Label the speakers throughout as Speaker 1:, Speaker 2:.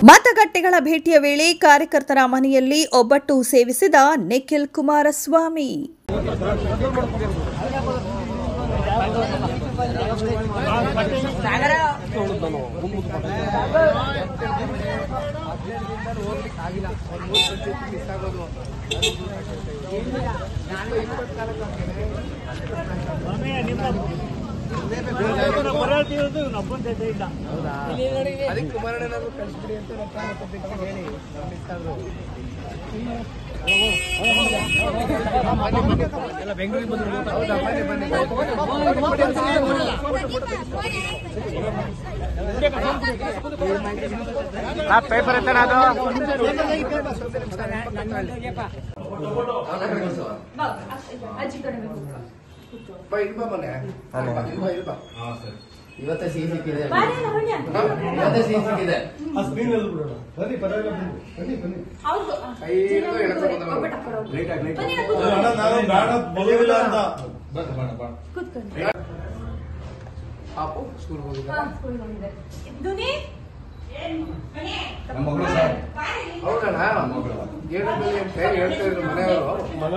Speaker 1: ಮತಗಟ್ಟೆಗಳ ಭೇಟಿಯ ವೇಳೆ ಕಾರ್ಯಕರ್ತರ ಮನೆಯಲ್ಲಿ ಒಬ್ಬಟ್ಟು ಸೇವಿಸಿದ ನಿಖಿಲ್ ಕುಮಾರಸ್ವಾಮಿ.
Speaker 2: ಪೇಪರ್
Speaker 3: ಇವತ್ತೇ ಸಿಹಿ ಸಿಕ್ಕಿದೆ.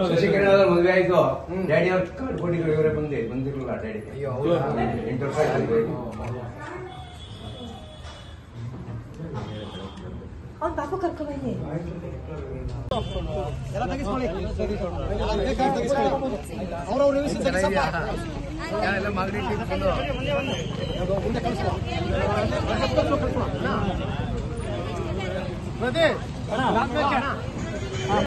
Speaker 3: ಶಶಿಕರಣ್ ಮದುವೆ ಆಯ್ತು. ಡ್ಯಾಡಿ ಅವ್ರ ಕಾರ್ಡ್ ಕೊಟ್ಟಿದ್ರು, ಇವರೇ ಬಂದಿರಲಿಲ್ಲ ಡ್ಯಾಡಿ. 8 ವರ್ಷ ಆಯ್ತು.
Speaker 1: ಪಾಪು ಕರ್ಕೊಂಡ್ಬನ್ನಿ.
Speaker 2: ಮುಂದೆ